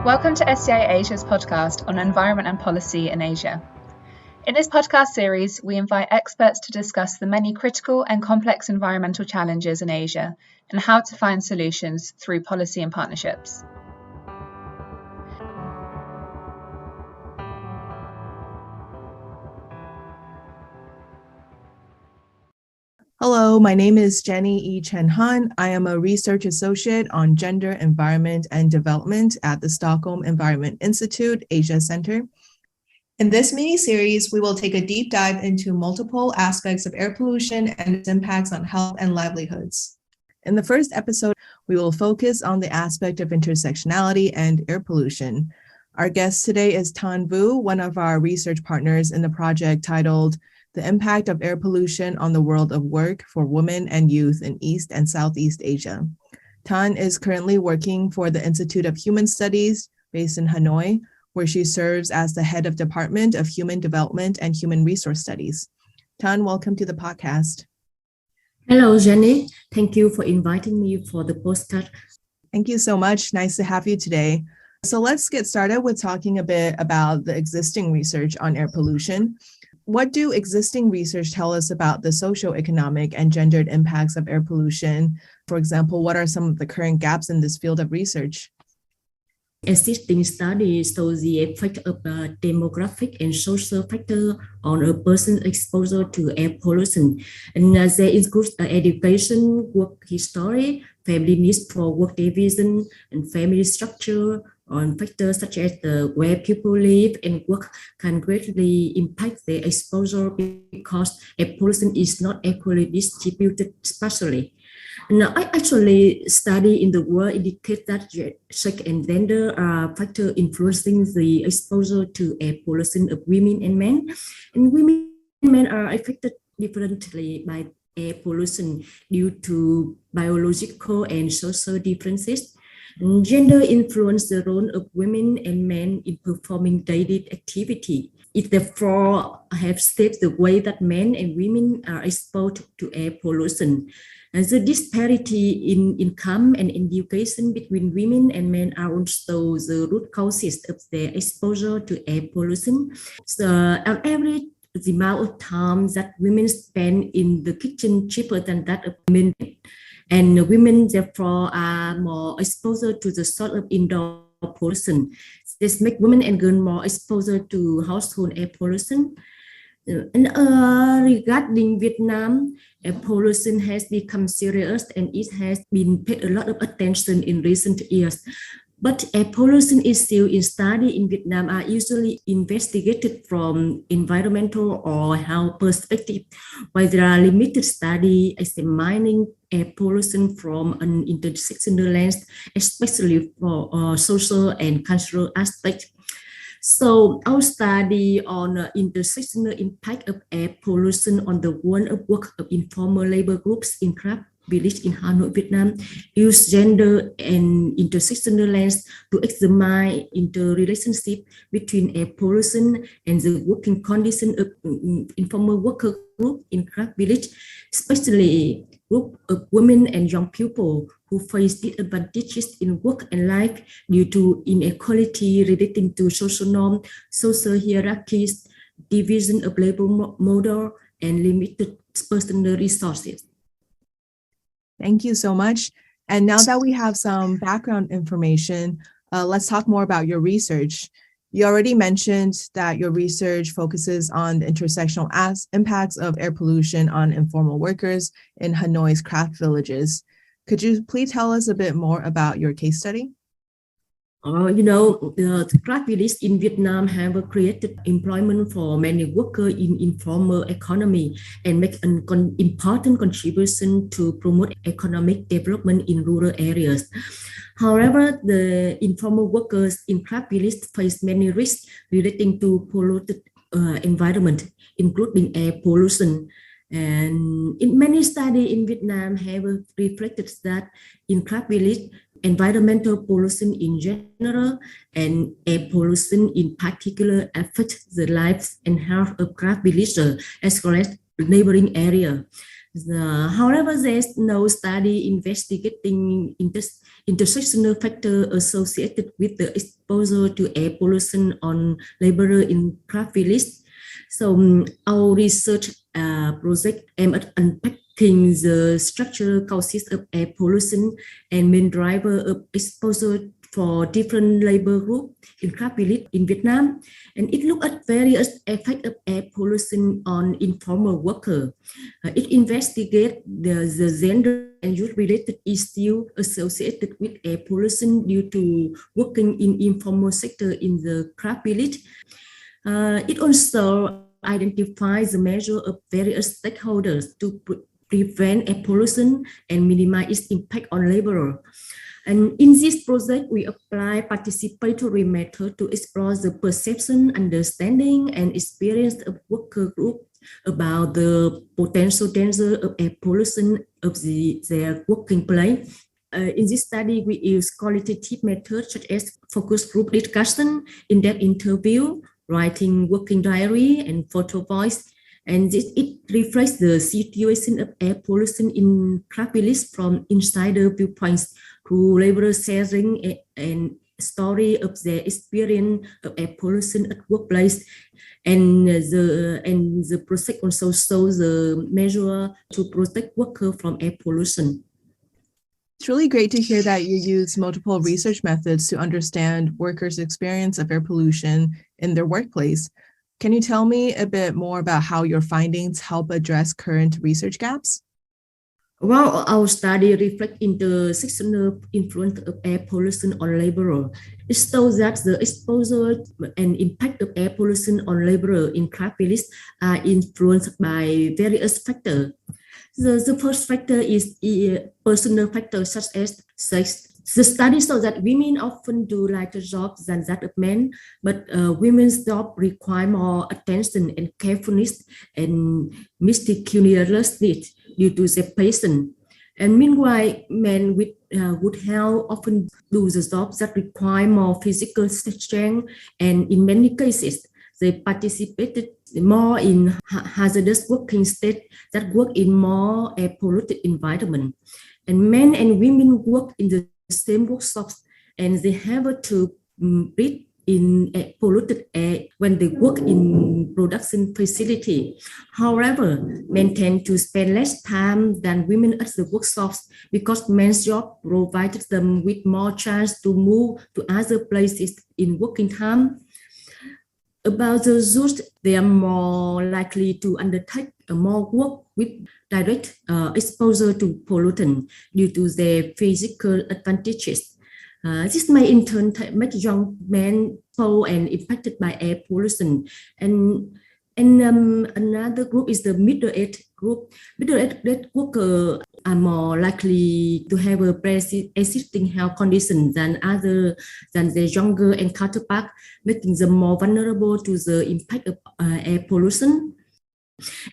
Welcome to SEI Asia's podcast on environment and policy in Asia. In this podcast series, we invite experts to discuss the many critical and complex environmental challenges in Asia and how to find solutions through policy and partnerships. Hello, my name is Jenny Yi-Chen. I am a research associate on gender, environment, and development at the Stockholm Environment Institute Asia Center. In this mini-series, we will take a deep dive into multiple aspects of air pollution and its impacts on health and livelihoods. In the first episode, we will focus on the aspect of intersectionality and air pollution. Our guest today is Thanh Vu, one of our research partners in the project titled The Impact of Air Pollution on the World of Work for Women and Youth in East and Southeast Asia. Thanh is currently working for the Institute of Human Studies based in Hanoi, where she serves as the head of Department of Human Development and Human Resource Studies. Thanh, welcome to the podcast. Hello, Jenny. Thank you for inviting me for the postcard. Thank you so much. Nice to have you today. So let's get started with talking a bit about the existing research on air pollution. What do existing research tell us about the socioeconomic and gendered impacts of air pollution? For example, what are some of the current gaps in this field of research? Existing studies show the effect of demographic and social factors on a person's exposure to air pollution. And they include education, work history, family needs for work division, and family structure, on factors such as where people live and work can greatly impact their exposure because air pollution is not equally distributed spatially. Now, I actually study in the world indicate that sex and gender are factors influencing the exposure to air pollution of women and men. And women and men are affected differently by air pollution due to biological and social differences. Gender influences the role of women and men in performing daily activity. It therefore has shaped the way that men and women are exposed to air pollution. And the disparity in income and education between women and men are also the root causes of their exposure to air pollution. So on average, the amount of time that women spend in the kitchen cheaper than that of men. And women, therefore, are more exposed to the sort of indoor pollution. This makes women and girls more exposed to household air pollution. And regarding Vietnam, air pollution has become serious and it has been paid a lot of attention in recent years. But air pollution is still in study in Vietnam are usually investigated from environmental or health perspective, while there are limited studies examining air pollution from an intersectional lens, especially for social and cultural aspects. So our study on intersectional impact of air pollution on the world of work of informal labor groups in craft village in Hanoi, Vietnam, use gender and intersectional lens to examine interrelationship between air pollution and the working condition of informal worker group in craft village, especially group of women and young people who face disadvantages in work and life due to inequality relating to social norms, social hierarchies, division of labor model, and limited personal resources. Thank you so much. And now that we have some background information, let's talk more about your research. You already mentioned that your research focuses on the intersectional impacts of air pollution on informal workers in Hanoi's craft villages. Could you please tell us a bit more about your case study? The craft villages in Vietnam have created employment for many workers in informal economy and make an important contribution to promote economic development in rural areas. However, the informal workers in craft villages face many risks relating to polluted environment, including air pollution. And in many studies in Vietnam have reflected that in craft village, environmental pollution in general and air pollution in particular affect the lives and health of craft villagers as well as neighboring area. However, there's no study investigating intersectional factor associated with the exposure to air pollution on laborer in craft village. So our research project aimed at unpacking the structural causes of air pollution and main driver of exposure for different labor groups in craft village in Vietnam. And it looked at various effects of air pollution on informal workers. It investigated the gender and youth-related issues associated with air pollution due to working in informal sector in the craft village. It also identifies the measure of various stakeholders to prevent air pollution and minimize its impact on laborers. And in this project, we apply participatory method to explore the perception, understanding, and experience of worker groups about the potential danger of air pollution of their working place. In this study, we use qualitative methods such as focus group discussion, in-depth interview, writing working diary, and photo voice. And it reflects the situation of air pollution in craft village from insider viewpoints through labor sharing and story of their experience of air pollution at workplace. And the project also shows the measure to protect workers from air pollution. It's really great to hear that you use multiple research methods to understand workers' experience of air pollution in their workplace. Can you tell me a bit more about how your findings help address current research gaps? Well, our study reflects intersectional influence of air pollution on laborers. It shows that the exposure and impact of air pollution on laborers in craft village are influenced by various factors. The first factor is personal factors such as sex. The study shows that women often do lighter jobs than that of men, but women's jobs require more attention and carefulness and meticulousness due to their passion. And meanwhile, men with good health often do the jobs that require more physical strength, and in many cases, they participated more in hazardous working state that work in more air polluted environment. And men and women work in the same workshops, and they have to breathe in polluted air when they work in production facility. However, men tend to spend less time than women at the workshops because men's job provided them with more chance to move to other places in working time. About the youth, they are more likely to undertake more work with direct exposure to pollutant due to their physical advantages. This may in turn make young men poor and impacted by air pollution. And another group is the middle-aged group. Middle-aged workers are more likely to have a pre-existing health condition than their younger and counterpart, making them more vulnerable to the impact of air pollution.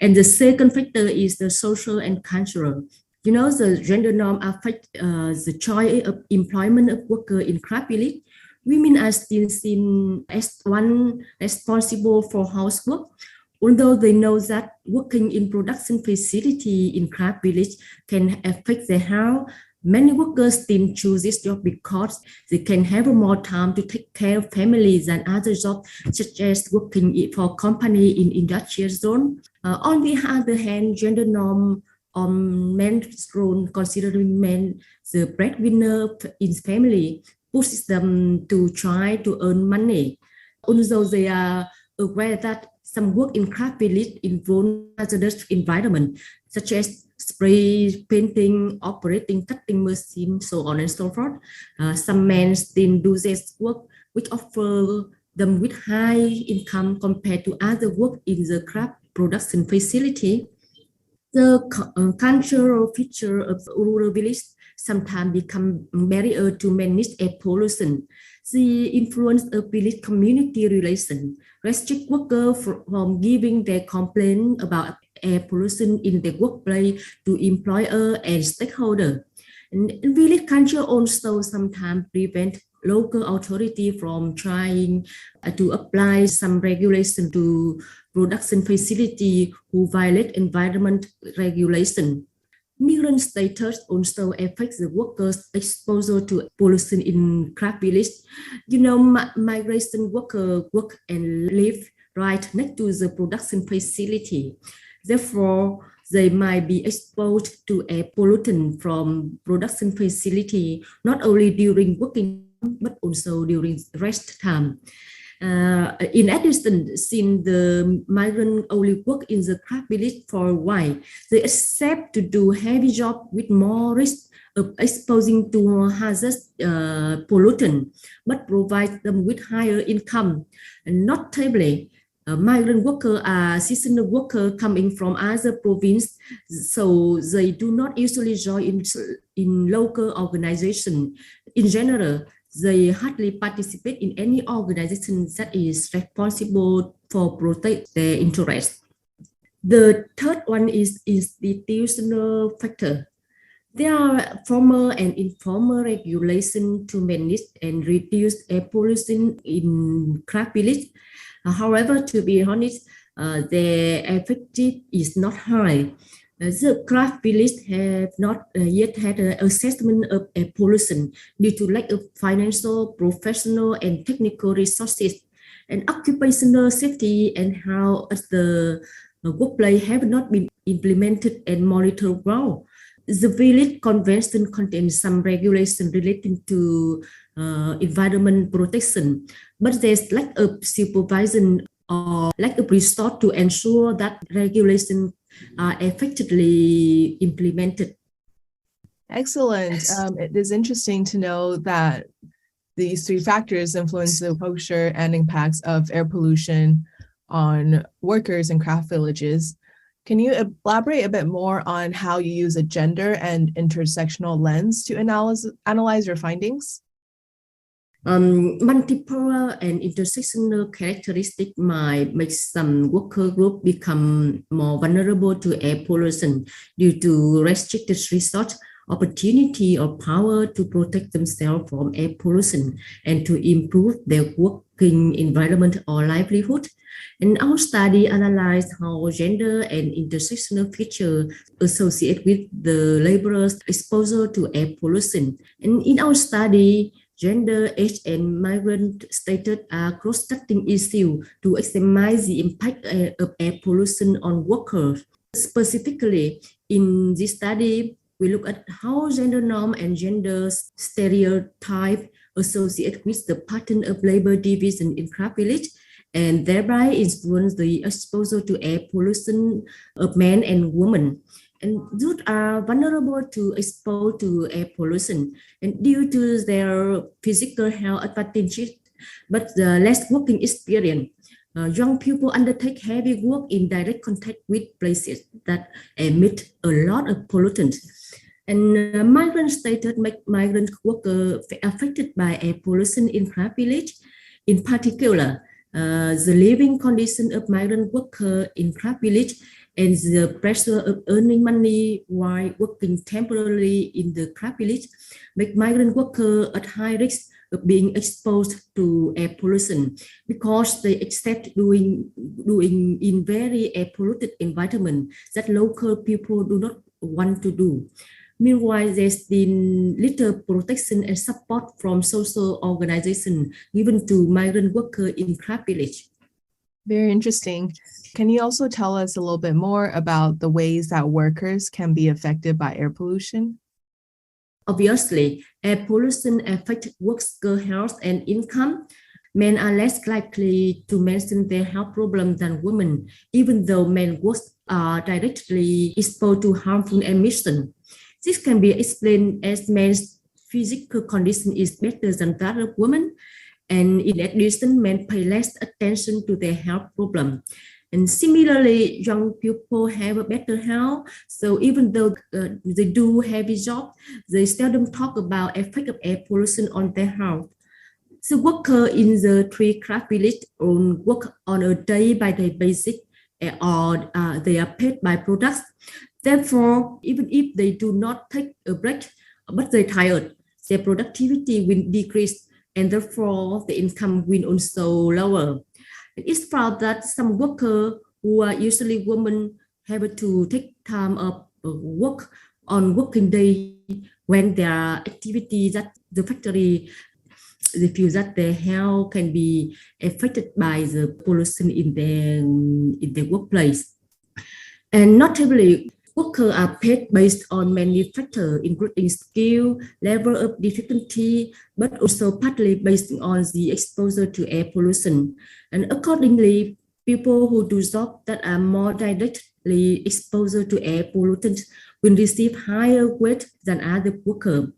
And the second factor is the social and cultural. You know, the gender norm affect the choice of employment of workers in craft village. Women are still seen as one responsible for housework, although they know that working in production facility in craft village can affect their health. Many workers still choose this job because they can have more time to take care of families than other jobs, such as working for company in industrial zone. On the other hand, gender norm on men's role, considering men the breadwinner in family, pushes them to try to earn money. Although they are aware that some work in craft village involve hazardous environment, such as spray painting, operating cutting machine, so on and so forth. Some men still do this work, which offer them with high income compared to other work in the craft production facility. The cultural feature of rural village sometimes become barrier to manage air pollution. The influence of village community relation restrict workers from giving their complaint about air pollution in their workplace to employer and stakeholder. And village culture also sometimes prevent local authority from trying to apply some regulation to production facility who violate environment regulation. Migrant status also affects the workers' exposure to pollution in crack village. Migration workers work and live right next to the production facility. Therefore, they might be exposed to air pollutant from production facility, not only during working but also during rest time. In addition, since the migrant only work in the crack village for a while, they accept to do heavy job with more risk of exposing to hazardous pollutant, but provide them with higher income. And notably, migrant workers are seasonal workers coming from other provinces, so they do not usually join in local organization. In general, they hardly participate in any organization that is responsible for protect their interests. The third one is institutional factor. There are formal and informal regulations to manage and reduce air pollution in crack village. However, to be honest, their effective is not high. The crack village have not yet had an assessment of air pollution due to lack of financial, professional, and technical resources. And occupational safety and health at the workplace have not been implemented and monitored well. The village convention contains some regulation relating to environment protection, but there's lack of supervision or lack of resource to ensure that regulations are effectively implemented. Excellent. It is interesting to know that these three factors influence the exposure and impacts of air pollution on workers in craft villages. Can you elaborate a bit more on how you use a gender and intersectional lens to analyze your findings? Multiple and intersectional characteristics might make some worker group become more vulnerable to air pollution due to restricted resource, opportunity, or power to protect themselves from air pollution and to improve their working environment or livelihood. And our study analyzed how gender and intersectional features associate with the laborers' exposure to air pollution. And in our study, gender, age, and migrant status are cross-cutting issues to examine the impact of air pollution on workers. Specifically, in this study, we look at how gender norm and gender stereotype associate with the pattern of labor division in craft village and thereby influence the exposure to air pollution of men and women. And youth are vulnerable to exposure to air pollution and due to their physical health advantages, but the less working experience. Young people undertake heavy work in direct contact with places that emit a lot of pollutants. And migrant status make migrant workers affected by air pollution in craft village. In particular, the living condition of migrant workers in craft village and the pressure of earning money while working temporarily in the craft village make migrant workers at high risk of being exposed to air pollution because they accept doing in very air polluted environment that local people do not want to do. Meanwhile, there's been little protection and support from social organizations given to migrant workers in craft village. Very interesting. Can you also tell us a little bit more about the ways that workers can be affected by air pollution? Obviously, air pollution affects worker health and income. Men are less likely to mention their health problems than women, even though men workers are directly exposed to harmful emissions. This can be explained as men's physical condition is better than that of women, and in addition, men pay less attention to their health problem. And similarly, young people have a better health, so even though they do heavy job, they seldom talk about effect of air pollution on their health. So workers in the three craft village work on a day-by-day basis, or they are paid by products. Therefore, even if they do not take a break, but they're tired, their productivity will decrease, and therefore the income will also lower. It's found that some workers who are usually women have to take time of work on working day when there are activities that the factory, they feel that their health can be affected by the pollution in their workplace. And notably, workers are paid based on many factors, including skill, level of difficulty, but also partly based on the exposure to air pollution. And accordingly, people who do jobs that are more directly exposed to air pollutants will receive higher wage than other workers.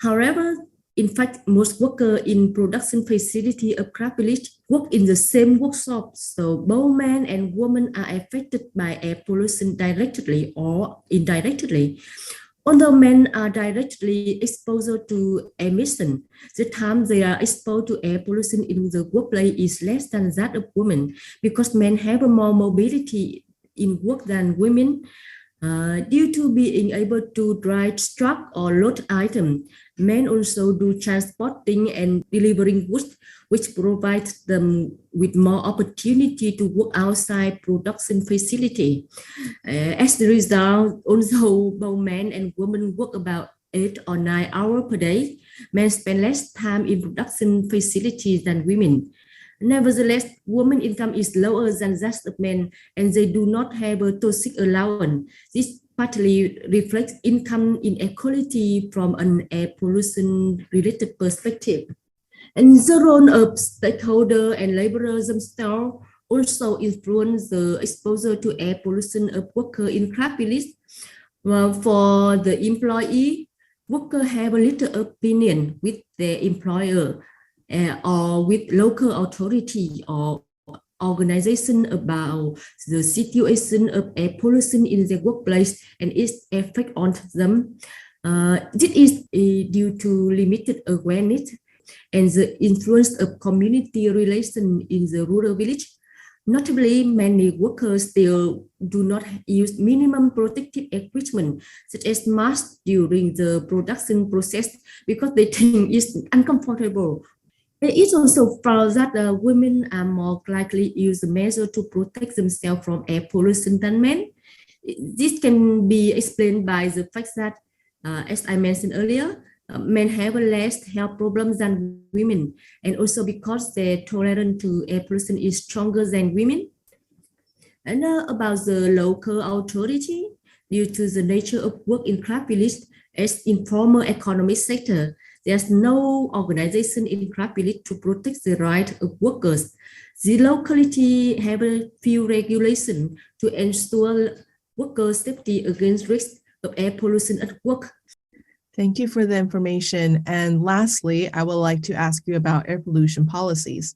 However, in fact, most workers in production facility of craft village work in the same workshop, so both men and women are affected by air pollution directly or indirectly. Although men are directly exposed to emission, the time they are exposed to air pollution in the workplace is less than that of women because men have more mobility in work than women. Due to being able to drive truck or load items, men also do transporting and delivering goods, which provides them with more opportunity to work outside production facility. As a result, although both men and women work about 8 or 9 hours per day, men spend less time in production facilities than women. Nevertheless, women's income is lower than that of men, and they do not have a toxic allowance. This partly reflects income inequality from an air pollution-related perspective. And the role of stakeholders and laborers themselves also influence the exposure to air pollution of workers in craft village. For the employee, workers have a little opinion with their employer or with local authority or organization about the situation of air pollution in their workplace and its effect on them. This is due to limited awareness and the influence of community relations in the rural village. Notably, many workers still do not use minimum protective equipment, such as masks, during the production process because they think it's uncomfortable. It is also found that women are more likely to use measures to protect themselves from air pollution than men. This can be explained by the fact that, as I mentioned earlier, men have less health problems than women, and also because their tolerance to air pollution is stronger than women. And about the local authority, due to the nature of work in craft village as informal economic sector, there's no organization in craft village to protect the right of workers. The locality have a few regulations to ensure worker safety against risk of air pollution at work. Thank you for the information. And lastly, I would like to ask you about air pollution policies.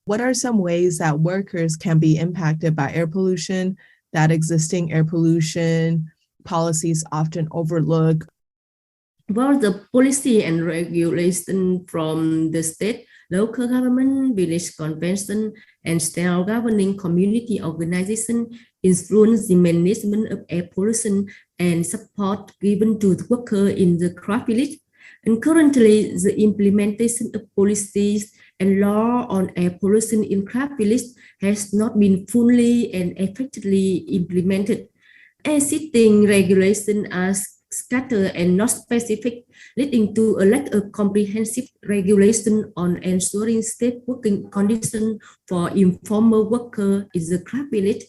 What are some ways that workers can be impacted by air pollution that existing air pollution policies often overlook? Well, the policy and regulation from the state, local government, village convention, and state governing community organization influence the management of air pollution and support given to the worker in the craft village. And currently, the implementation of policies and law on air pollution in craft village has not been fully and effectively implemented. Existing regulations are scattered and not specific, leading to a lack of comprehensive regulation on ensuring safe working conditions for informal workers in the craft village.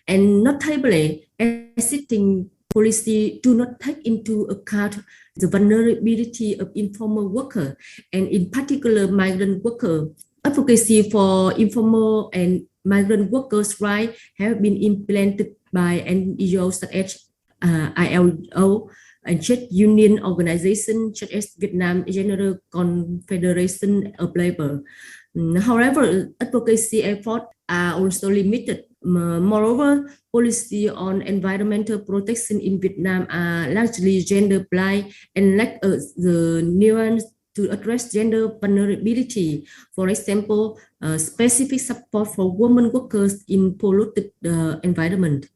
And notably, existing policy do not take into account the vulnerability of informal workers, and in particular migrant workers. Advocacy for informal and migrant workers' rights have been implemented by NGOs such as ILO and trade union organizations such as Vietnam General Confederation of Labor. However, advocacy efforts are also limited. Moreover, policy on environmental protection in Vietnam are largely gender blind and lack the nuance to address gender vulnerability. For example, specific support for women workers in polluted environment.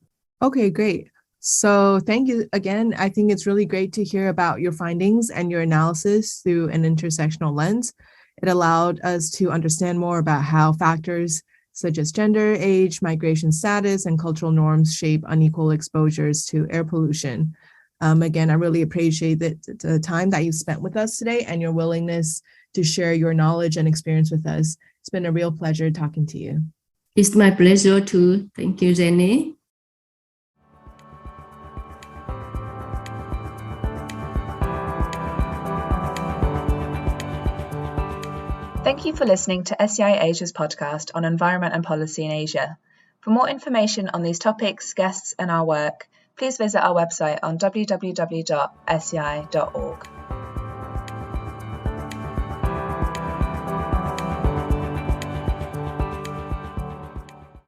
Okay, great. So thank you again. I think it's really great to hear about your findings and your analysis through an intersectional lens. It allowed us to understand more about how factors such as gender, age, migration status, and cultural norms shape unequal exposures to air pollution. Again, I really appreciate the time that you spent with us today and your willingness to share your knowledge and experience with us. It's been a real pleasure talking to you. It's my pleasure too. Thank you, Jenny. Thank you for listening to SEI Asia's podcast on environment and policy in Asia. For more information on these topics, guests, and our work, please visit our website on www.sei.org.